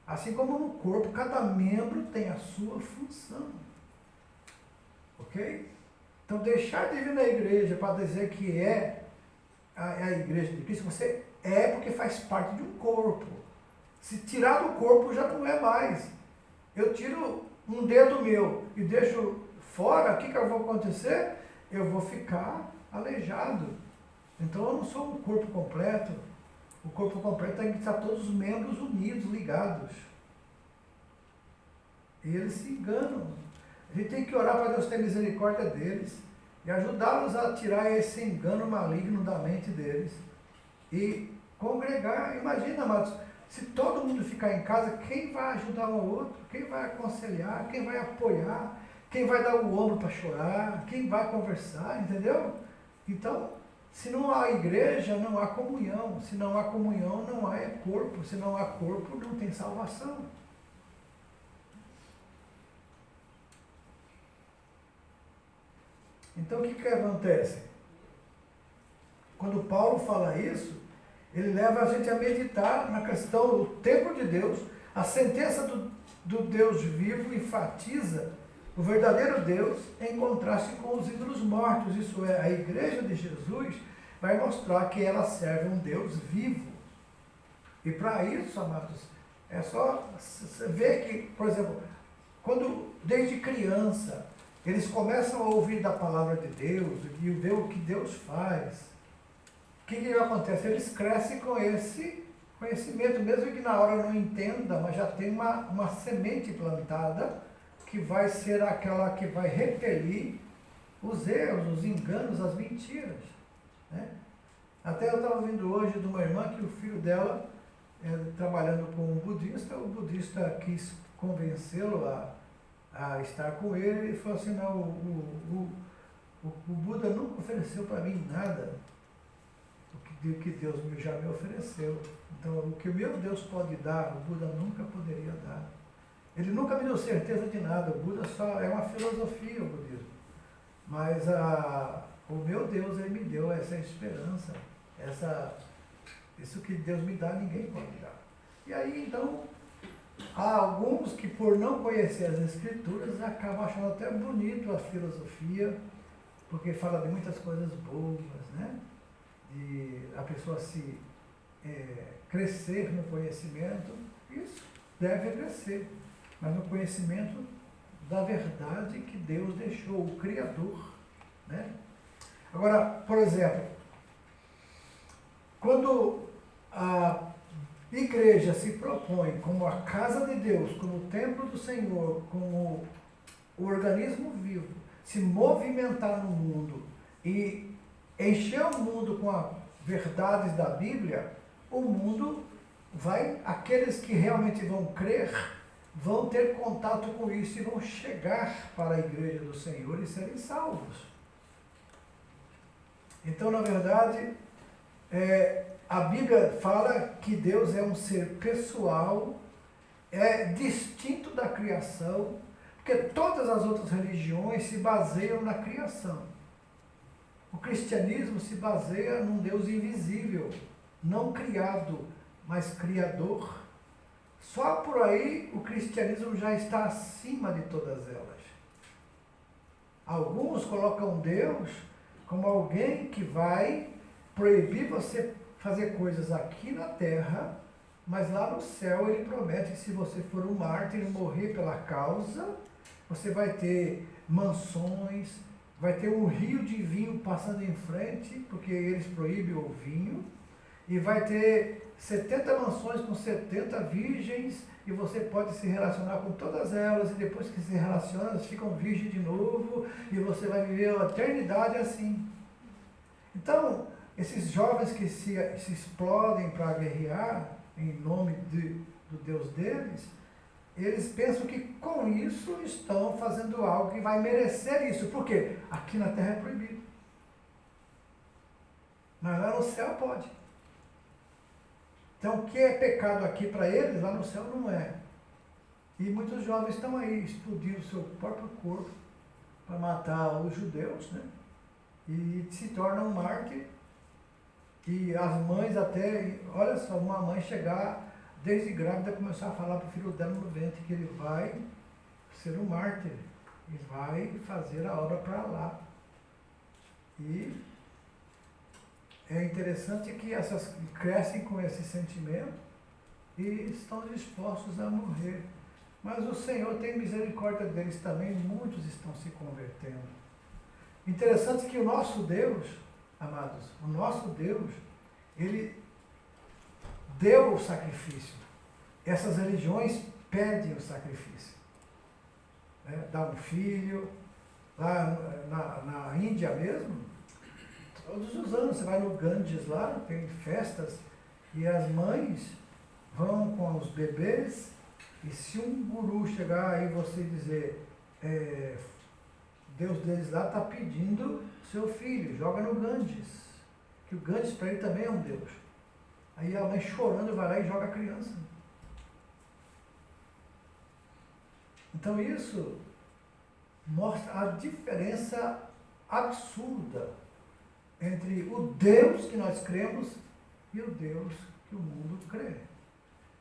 D: Assim como no corpo, cada membro tem a sua função. Ok? Então, deixar de vir na igreja para dizer que é a igreja de Cristo, você é porque faz parte de um corpo. Se tirar do corpo, já não é mais. Eu tiro um dedo meu e deixo fora, o que vai acontecer? Eu vou ficar aleijado. Então eu não sou um corpo completo. O corpo completo tem que estar todos os membros unidos, ligados. E eles se enganam. A gente tem que orar para Deus ter misericórdia deles e ajudá-los a tirar esse engano maligno da mente deles e congregar. Imagina, amados, Se todo mundo ficar em casa, quem vai ajudar um ao outro? Quem vai aconselhar? Quem vai apoiar? Quem vai dar o ombro para chorar? Quem vai conversar? Entendeu? Então, se não há igreja, não há comunhão. Se não há comunhão, não há corpo. Se não há corpo, não tem salvação. Então, o que acontece? Quando Paulo fala isso, ele leva a gente a meditar na questão do templo de Deus. A sentença do Deus vivo enfatiza o verdadeiro Deus em contraste com os ídolos mortos. Isso é, a igreja de Jesus vai mostrar que ela serve um Deus vivo. E para isso, amados, é só ver que, por exemplo, quando desde criança eles começam a ouvir da palavra de Deus e ver o que Deus faz, o que acontece? Eles crescem com esse conhecimento, mesmo que na hora não entenda, mas já tem uma semente plantada que vai ser aquela que vai repelir os erros, os enganos, as mentiras. Né? Até eu estava ouvindo hoje de uma irmã que o filho dela, trabalhando com um budista, o budista quis convencê-lo a estar com ele e falou assim, não, o Buda nunca ofereceu para mim nada do que Deus já me ofereceu. Então, o que o meu Deus pode dar, o Buda nunca poderia dar. Ele nunca me deu certeza de nada, o Buda só é uma filosofia, o budismo. Mas o meu Deus, ele me deu essa esperança, isso que Deus me dá, ninguém pode dar. E aí, então, há alguns que, por não conhecer as Escrituras, acabam achando até bonito a filosofia, porque fala de muitas coisas boas, né? De a pessoa se crescer no conhecimento, isso deve crescer, mas no conhecimento da verdade que Deus deixou, o Criador. Né? Agora, por exemplo, quando a igreja se propõe como a casa de Deus, como o templo do Senhor, como o organismo vivo, se movimentar no mundo e encher o mundo com as verdades da Bíblia, o mundo vai, aqueles que realmente vão crer, vão ter contato com isso e vão chegar para a igreja do Senhor e serem salvos. Então, na verdade, a Bíblia fala que Deus é um ser pessoal, é distinto da criação, porque todas as outras religiões se baseiam na criação. O cristianismo se baseia num Deus invisível, não criado, mas criador. Só por aí o cristianismo já está acima de todas elas. Alguns colocam Deus como alguém que vai proibir você fazer coisas aqui na terra, mas lá no céu ele promete que se você for um mártir e morrer pela causa, você vai ter mansões, vai ter um rio de vinho passando em frente, porque eles proíbem o vinho, e vai ter 70 mansões com 70 virgens, e você pode se relacionar com todas elas, e depois que se relaciona, elas ficam virgens de novo, e você vai viver a eternidade assim. Então, esses jovens que se explodem para guerrear, em nome do Deus deles, eles pensam que com isso estão fazendo algo que vai merecer isso. Por quê? Aqui na terra é proibido. Mas lá no céu pode. Então o que é pecado aqui para eles, lá no céu não é. E muitos jovens estão aí explodindo o seu próprio corpo para matar os judeus, né? E se tornam mártir. E as mães até, olha só, uma mãe chegar desde grávida começar a falar para o filho dela no ventre que ele vai ser um mártir, ele vai fazer a obra para lá. E é interessante que essas crescem com esse sentimento e estão dispostos a morrer. Mas o Senhor tem misericórdia deles também, muitos estão se convertendo. Interessante que o nosso Deus, amados, o nosso Deus, ele deu o sacrifício. Essas religiões pedem o sacrifício. Né? Dá um filho, lá na Índia mesmo, todos os anos você vai no Ganges lá, tem festas, e as mães vão com os bebês, e se um guru chegar aí e você dizer, Deus deles lá está pedindo seu filho, joga no Ganges, que o Ganges para ele também é um Deus. Aí a mãe chorando vai lá e joga a criança. Então isso mostra a diferença absurda entre o Deus que nós cremos e o Deus que o mundo crê.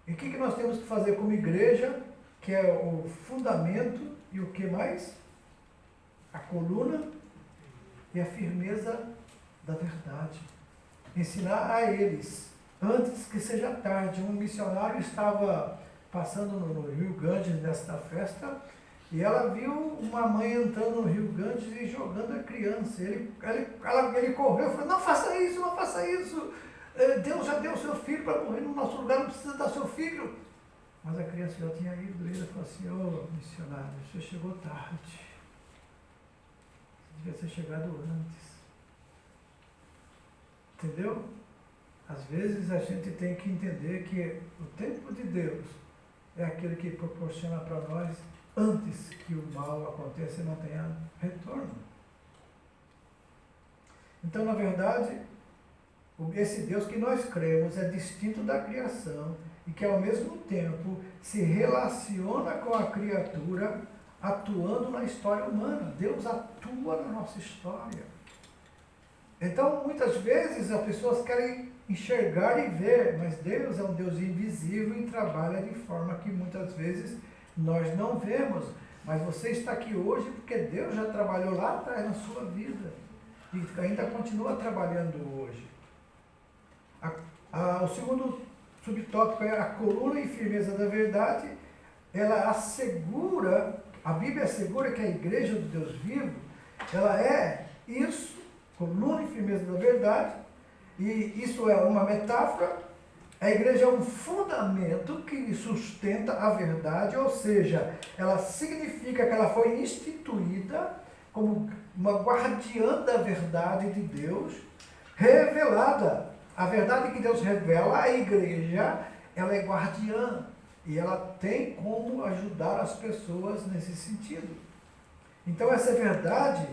D: E o que nós temos que fazer como igreja, que é o fundamento e o que mais? A coluna e a firmeza da verdade. Ensinar a eles, antes que seja tarde. Um missionário estava passando no Rio Ganges nesta festa, e ela viu uma mãe entrando no Rio Ganges e jogando a criança. Ele correu e falou, não faça isso, não faça isso. Deus já deu seu filho para morrer no nosso lugar, não precisa dar seu filho. Mas a criança já tinha ido, e ele falou assim, missionário, o senhor chegou tarde. Devia ter chegado antes. Entendeu? Às vezes a gente tem que entender que o tempo de Deus é aquele que proporciona para nós antes que o mal aconteça e não tenha retorno. Então, na verdade, esse Deus que nós cremos é distinto da criação e que ao mesmo tempo se relaciona com a criatura atuando na história humana. Deus atua na nossa história. Então, muitas vezes as pessoas querem enxergar e ver, mas Deus é um Deus invisível e trabalha de forma que muitas vezes nós não vemos. Mas você está aqui hoje porque Deus já trabalhou lá atrás na sua vida e ainda continua trabalhando hoje. O segundo subtópico é a coluna e firmeza da verdade. Ela assegura, a Bíblia assegura que a igreja do Deus vivo, ela é isso, coluna e firmeza da verdade, e isso é uma metáfora. A igreja é um fundamento que sustenta a verdade, ou seja, ela significa que ela foi instituída como uma guardiã da verdade de Deus, revelada. A verdade que Deus revela, a igreja, ela é guardiã e ela tem como ajudar as pessoas nesse sentido. Então essa verdade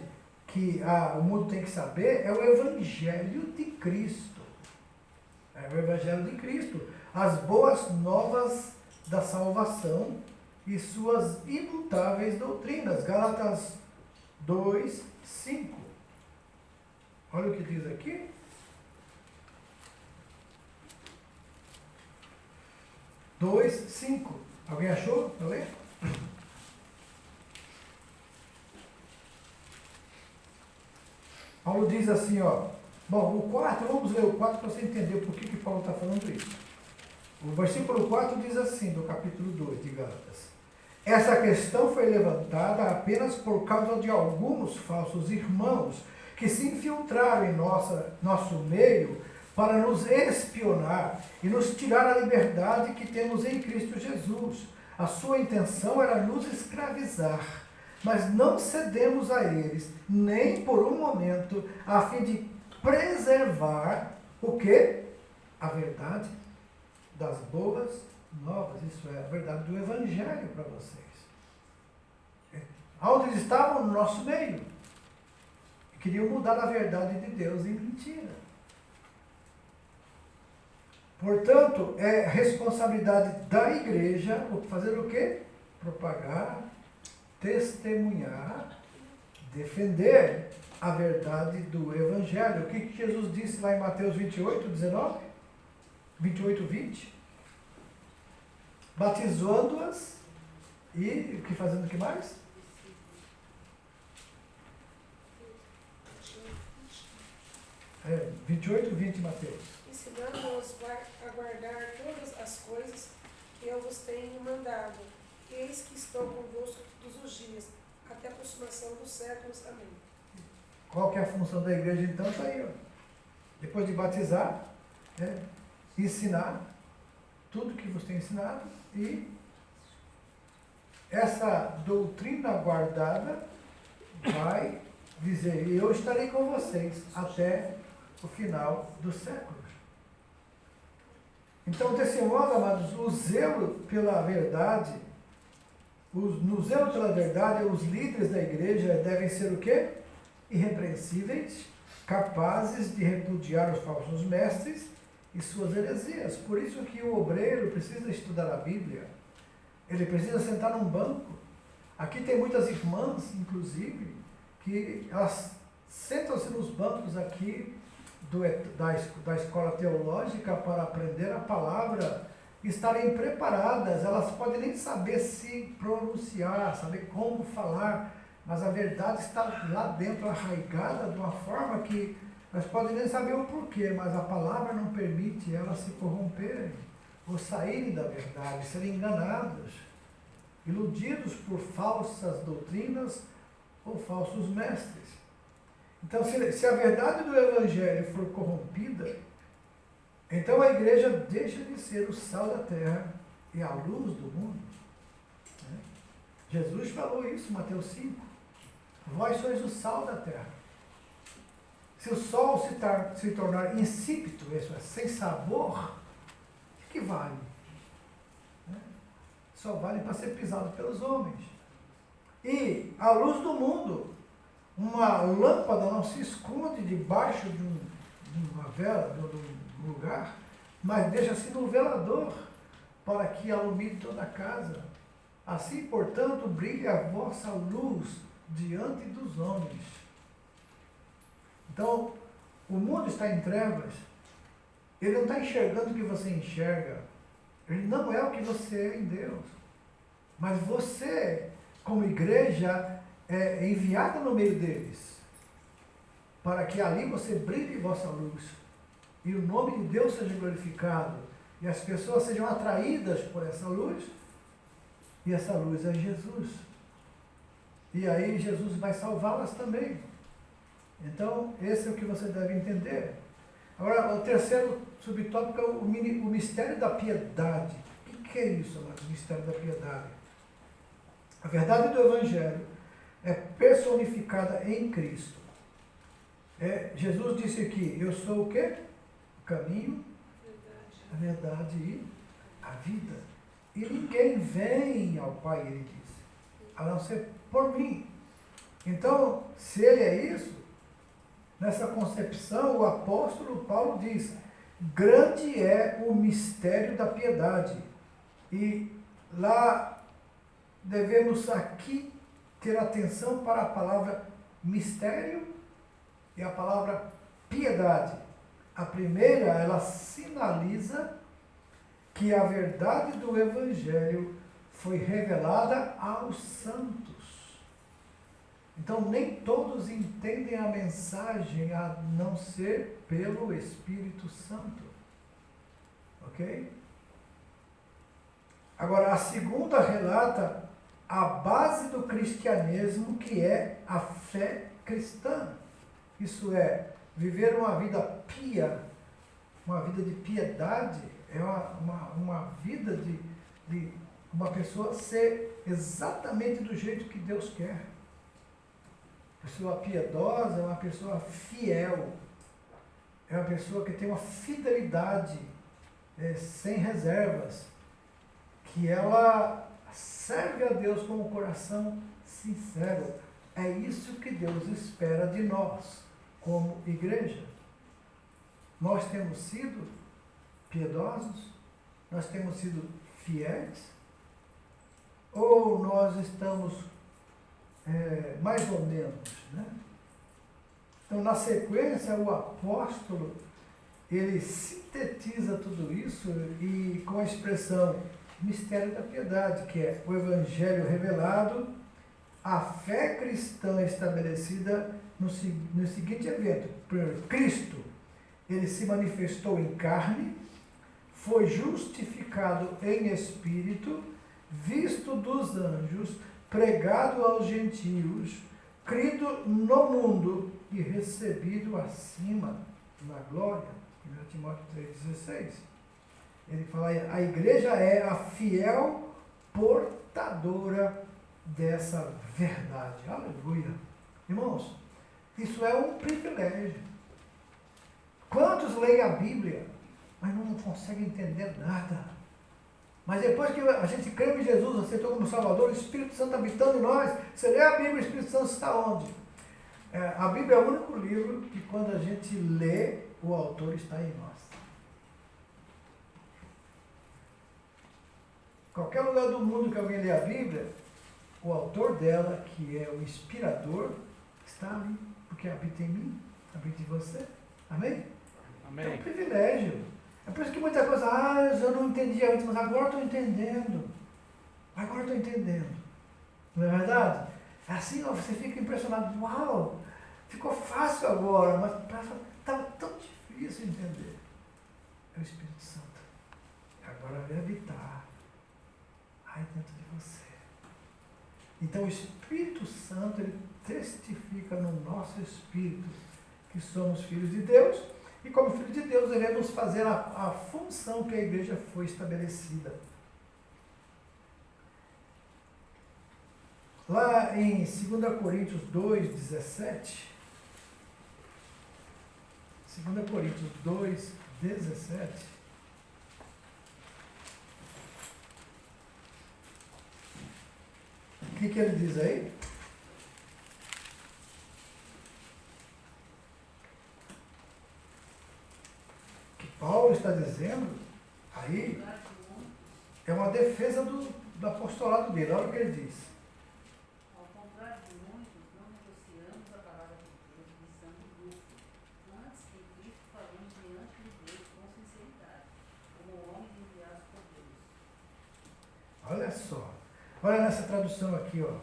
D: que o mundo tem que saber é o Evangelho de Cristo. É o Evangelho de Cristo, as boas novas da salvação e suas imutáveis doutrinas. Gálatas 2, 5. Olha o que diz aqui. Dois, 5. Alguém achou? Para ler? Paulo diz assim, bom, o 4, vamos ler o 4 para você entender por que Paulo está falando isso. O versículo 4 diz assim, do capítulo 2 de Gálatas: essa questão foi levantada apenas por causa de alguns falsos irmãos que se infiltraram em nosso meio para nos espionar e nos tirar a liberdade que temos em Cristo Jesus. A sua intenção era nos escravizar, mas não cedemos a eles, nem por um momento, a fim de preservar o quê? A verdade das boas novas, isso é, a verdade do Evangelho para vocês. Onde eles estavam? No nosso meio. Queriam mudar a verdade de Deus em mentira. Portanto, é responsabilidade da igreja fazer o quê? Propagar, testemunhar, defender a verdade do Evangelho. O que Jesus disse lá em Mateus 28, 19? 28, 20? Batizando-as e fazendo o que mais? É, 28, 20, Mateus.
F: Ensinando-os a guardar todas as coisas que eu vos tenho mandado. Eis que estou convosco todos os dias, até a consumação dos séculos. Amém.
D: Qual que é a função da igreja então? Isso aí, depois de batizar, ensinar tudo que vos tem ensinado, e essa doutrina guardada vai dizer: eu estarei com vocês até o final dos séculos. Então, desse modo, amados, o zelo pela verdade, no zelo pela verdade, os líderes da igreja devem ser o quê? Irrepreensíveis, capazes de repudiar os falsos mestres e suas heresias. Por isso que o obreiro precisa estudar a Bíblia. Ele precisa sentar num banco. Aqui tem muitas irmãs, inclusive, que elas sentam-se nos bancos aqui da escola teológica para aprender a palavra e estarem preparadas. Elas podem nem saber se pronunciar, saber como falar, mas a verdade está lá dentro, arraigada de uma forma que nós podemos nem saber o porquê, mas a palavra não permite elas se corromperem ou saírem da verdade, serem enganados, iludidos por falsas doutrinas ou falsos mestres. Então, se a verdade do Evangelho for corrompida, então a igreja deixa de ser o sal da terra e a luz do mundo. Jesus falou isso em Mateus 5. Vós sois o sal da terra. Se o sol se tornar insípido, isso é, sem sabor, o que vale? Só vale para ser pisado pelos homens. E a luz do mundo, uma lâmpada não se esconde debaixo de uma vela, de um lugar, mas deixa-se no velador, para que alumine toda a casa. Assim, portanto, brilhe a vossa luz diante dos homens. Então, o mundo está em trevas, ele não está enxergando o que você enxerga, ele não é o que você é em Deus. Mas você, como igreja, é enviada no meio deles, para que ali você brilhe vossa luz, e o nome de Deus seja glorificado, e as pessoas sejam atraídas por essa luz, e essa luz é Jesus. E aí Jesus vai salvá-las também. Então, esse é o que você deve entender. Agora, o terceiro subtópico é o mistério da piedade. O que é isso, o mistério da piedade? A verdade do Evangelho é personificada em Cristo. Jesus disse aqui, eu sou o quê? O caminho, a verdade e a vida. E ninguém vem ao Pai, ele disse, a não ser por mim. Então, se ele é isso, nessa concepção, o apóstolo Paulo diz, grande é o mistério da piedade. E lá devemos aqui ter atenção para a palavra mistério e a palavra piedade. A primeira, ela sinaliza que a verdade do Evangelho foi revelada aos santos. Então, nem todos entendem a mensagem a não ser pelo Espírito Santo. Ok? Agora, a segunda relata a base do cristianismo, que é a fé cristã. Isso é, viver uma vida pia, uma vida de piedade, é uma vida de uma pessoa ser exatamente do jeito que Deus quer. Pessoa piedosa é uma pessoa fiel, é uma pessoa que tem uma fidelidade sem reservas, que ela serve a Deus com um coração sincero. É isso que Deus espera de nós, como igreja. Nós temos sido piedosos? Nós temos sido fiéis? Ou nós estamos mais ou menos, né? Então, na sequência, o apóstolo, ele sintetiza tudo isso e com a expressão mistério da piedade, que é o Evangelho revelado, a fé cristã estabelecida no seguinte evento. Primeiro, Cristo, ele se manifestou em carne, foi justificado em espírito, visto dos anjos, pregado aos gentios, crido no mundo e recebido acima na glória. 1 Timóteo 3,16. Ele fala, a igreja é a fiel portadora dessa verdade. Aleluia. Irmãos, isso é um privilégio. Quantos leem a Bíblia? mas não consegue entender nada. Mas depois que a gente crê em Jesus, aceitou como Salvador, o Espírito Santo habitando em nós, você lê a Bíblia, o Espírito Santo está onde? A Bíblia é o único livro que quando a gente lê, o autor está em nós. Qualquer lugar do mundo que alguém lê a Bíblia, o autor dela, que é o inspirador, está ali, porque habita em mim, habita em você. Amém?
B: Amém.
D: É um privilégio. É por isso que muita coisa, eu não entendia antes, mas agora estou entendendo. Agora estou entendendo. Não é verdade? Assim você fica impressionado. Uau, ficou fácil agora, mas estava tão difícil entender. É o Espírito Santo. Agora vem habitar aí dentro de você. Então o Espírito Santo, ele testifica no nosso espírito que somos filhos de Deus, e como filhos de Deus devemos fazer a função que a igreja foi estabelecida. Lá em 2 Coríntios 2:17, 2 Coríntios 2:17, o que ele diz aí? Que Paulo está dizendo aí é uma defesa do apostolado dele. Olha o que ele diz.
E: Ao contrário de muitos, não negociamos a palavra de Deus visando lucro. Antes, em Cristo, falamos diante de Deus com sinceridade, como homens enviados por Deus.
D: Olha só. Olha nessa tradução aqui, ó.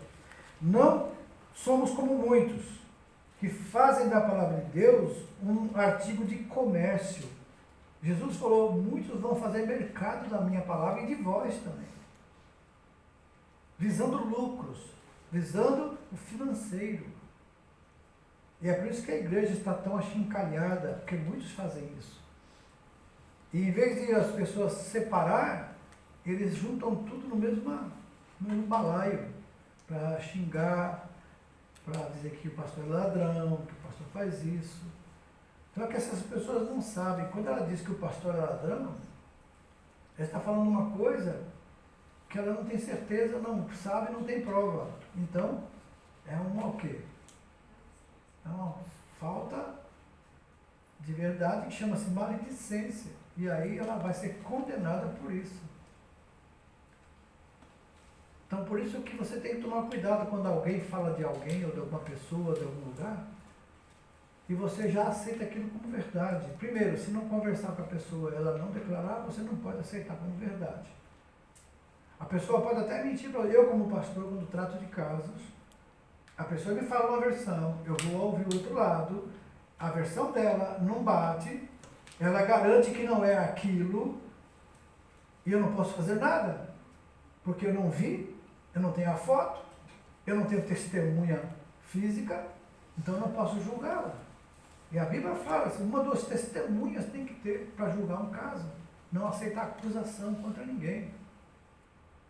D: Não somos como muitos que fazem da palavra de Deus um artigo de comércio. Jesus falou, muitos vão fazer mercado da minha palavra e de vós também. Visando lucros, visando o financeiro. E é por isso que a igreja está tão achincalhada, porque muitos fazem isso. E em vez de as pessoas separar, eles juntam tudo no mesmo balaio, para xingar, para dizer que o pastor é ladrão, que o pastor faz isso. Então é que essas pessoas não sabem. Quando ela diz que o pastor é ladrão, ela está falando uma coisa que ela não tem certeza, não sabe, não tem prova. Então, é o quê? É uma falta de verdade que chama-se maledicência. E aí ela vai ser condenada por isso. Então, por isso que você tem que tomar cuidado quando alguém fala de alguém, ou de alguma pessoa, de algum lugar, e você já aceita aquilo como verdade. Primeiro, se não conversar com a pessoa, ela não declarar, você não pode aceitar como verdade. A pessoa pode até mentir para eu, como pastor, quando trato de casos, a pessoa me fala uma versão, eu vou ouvir o outro lado, a versão dela não bate, ela garante que não é aquilo, e eu não posso fazer nada, porque eu não vi, eu não tenho a foto, eu não tenho testemunha física, então eu não posso julgá-la. E a Bíblia fala assim, 1 ou 2 testemunhas tem que ter para julgar um caso, não aceitar acusação contra ninguém.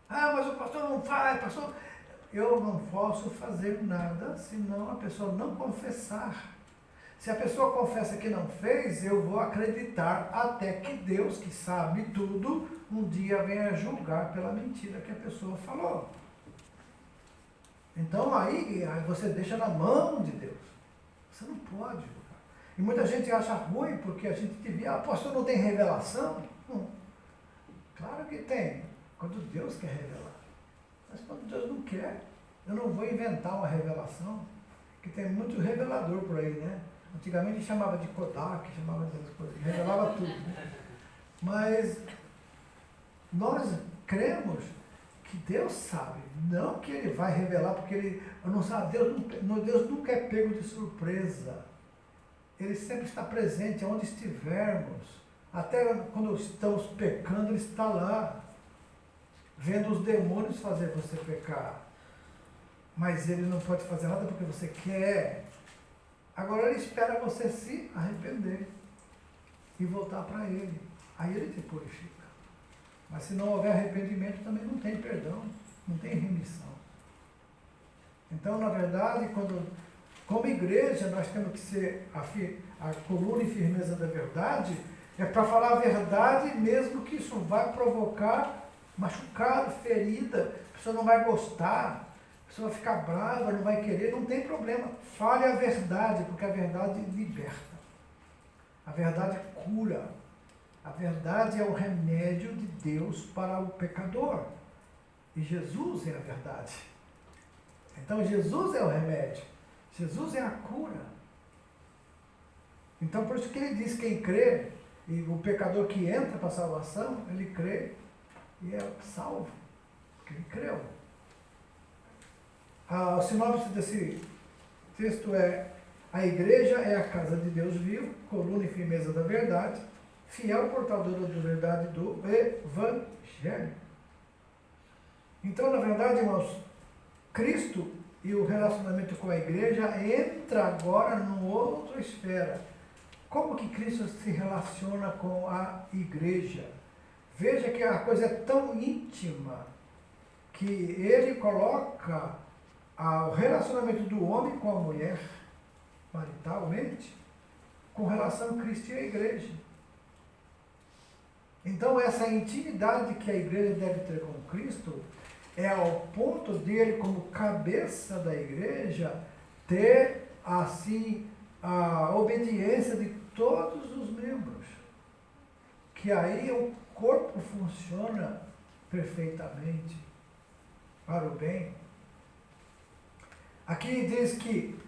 D: Mas o pastor não faz, pastor... Eu não posso fazer nada senão a pessoa não confessar. Se a pessoa confessa que não fez, eu vou acreditar até que Deus, que sabe tudo, um dia venha julgar pela mentira que a pessoa falou. Então aí você deixa na mão de Deus. Você não pode julgar. E muita gente acha ruim porque a gente devia, pastor, não tem revelação? Claro que tem, quando Deus quer revelar. Mas quando Deus não quer, eu não vou inventar uma revelação, que tem muito revelador por aí, né? Antigamente chamava de Kodak, chamava de outras coisas, revelava tudo, né? Mas nós cremos que Deus sabe, não que Ele vai revelar, porque Ele não sabe, Deus nunca é pego de surpresa. Ele sempre está presente onde estivermos. Até quando estamos pecando, Ele está lá, vendo os demônios fazer você pecar. Mas Ele não pode fazer nada porque você quer. Agora Ele espera você se arrepender e voltar para Ele. Aí Ele te purifica. Mas se não houver arrependimento, também não tem perdão, não tem remissão. Então, na verdade, como igreja, nós temos que ser a coluna e firmeza da verdade, É para falar a verdade, mesmo que isso vai provocar machucado, ferida, a pessoa não vai gostar, a pessoa vai ficar brava, não vai querer, não tem problema. Fale a verdade, porque a verdade liberta. A verdade cura. A verdade é o remédio de Deus para o pecador. E Jesus é a verdade. Então Jesus é o remédio. Jesus é a cura. Então por isso que ele diz, quem crê, e o pecador que entra para a salvação, ele crê e é salvo, porque ele creu. O sinopse desse texto é: a igreja é a casa de Deus vivo, coluna e firmeza da verdade, fiel portadora da verdade do Evangelho. Então, na verdade, irmãos, Cristo e o relacionamento com a igreja entra agora numa outra esfera. Como que Cristo se relaciona com a igreja? Veja que a coisa é tão íntima que ele coloca o relacionamento do homem com a mulher, maritalmente, com relação a Cristo e a igreja. Então essa intimidade que a igreja deve ter com Cristo é ao ponto dele, como cabeça da igreja, ter assim a obediência de todos os membros. Que aí o corpo funciona perfeitamente para o bem. Aqui diz que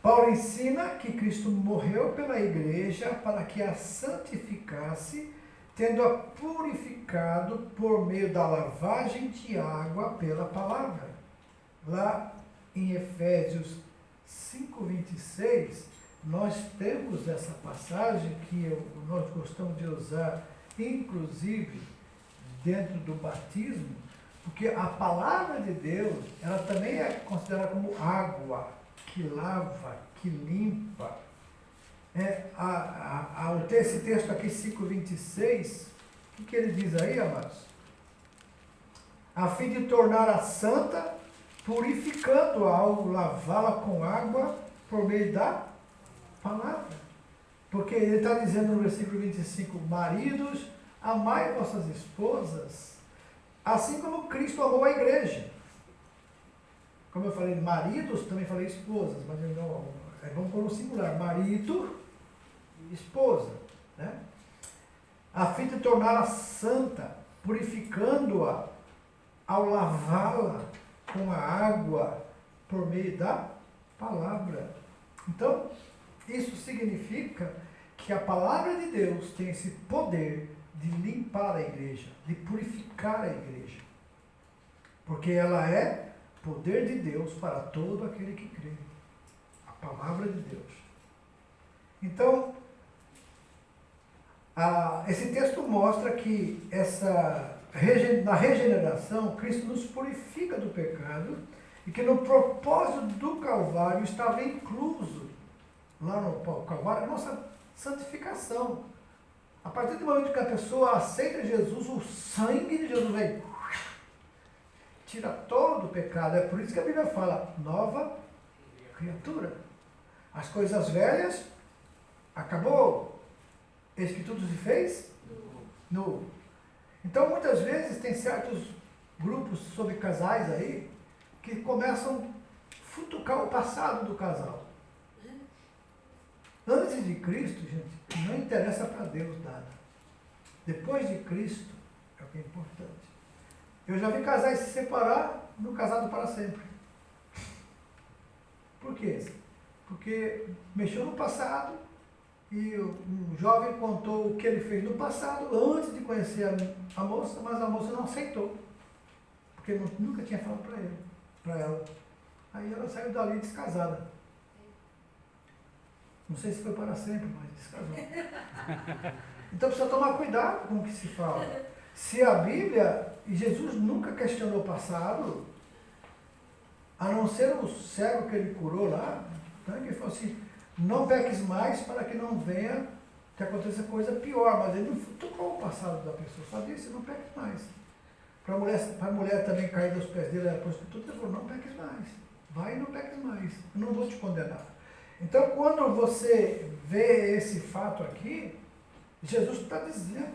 D: Paulo ensina que Cristo morreu pela igreja para que a santificasse, tendo-a purificado por meio da lavagem de água pela palavra. Lá em Efésios 5:26, nós temos essa passagem que nós gostamos de usar, inclusive dentro do batismo, porque a palavra de Deus, ela também é considerada como água, que lava, que limpa. Esse texto aqui, 5:26, o que ele diz aí, amados? A fim de torná-la santa, purificando-a ao lavá-la com água por meio da palavra. Porque ele está dizendo no versículo 25, maridos, amai vossas esposas, assim como Cristo amou a igreja. Como eu falei maridos, também falei esposas, mas não, vamos pôr no singular, marido e esposa, né? A fim de torná-la santa, purificando-a ao lavá-la com a água por meio da palavra. Então, isso significa que a palavra de Deus tem esse poder de limpar a igreja, de purificar a igreja. Porque ela é poder de Deus para todo aquele que crê. A palavra de Deus. Então, esse texto mostra que na regeneração, Cristo nos purifica do pecado e que no propósito do Calvário estava incluso, lá no Calvário, a nossa santificação. A partir do momento que a pessoa aceita Jesus, o sangue de Jesus vem, tira todo o pecado. É por isso que a Bíblia fala, nova criatura. As coisas velhas, acabou. Eis que tudo se fez novo. Então, muitas vezes, tem certos grupos sobre casais aí, que começam a futucar o passado do casal. Antes de Cristo, gente, não interessa para Deus nada. Depois de Cristo, é o que é importante. Eu já vi casais se separar, não casado para sempre. Por quê? Porque mexeu no passado e um jovem contou o que ele fez no passado antes de conhecer a moça, mas a moça não aceitou. Porque nunca tinha falado para ela. Aí ela saiu dali descasada. Não sei se foi para sempre, mas descasou. Então precisa tomar cuidado com o que se fala. Se a Bíblia, e Jesus nunca questionou o passado, a não ser o cego que ele curou lá, então ele falou assim, não peques mais para que não venha que aconteça coisa pior, mas ele não tocou o passado da pessoa, só disse, não peques mais. Para a mulher também cair dos pés dele, a prostituta, ele falou, não peques mais, vai e não peques mais, eu não vou te condenar. Então, quando você vê esse fato aqui, Jesus está dizendo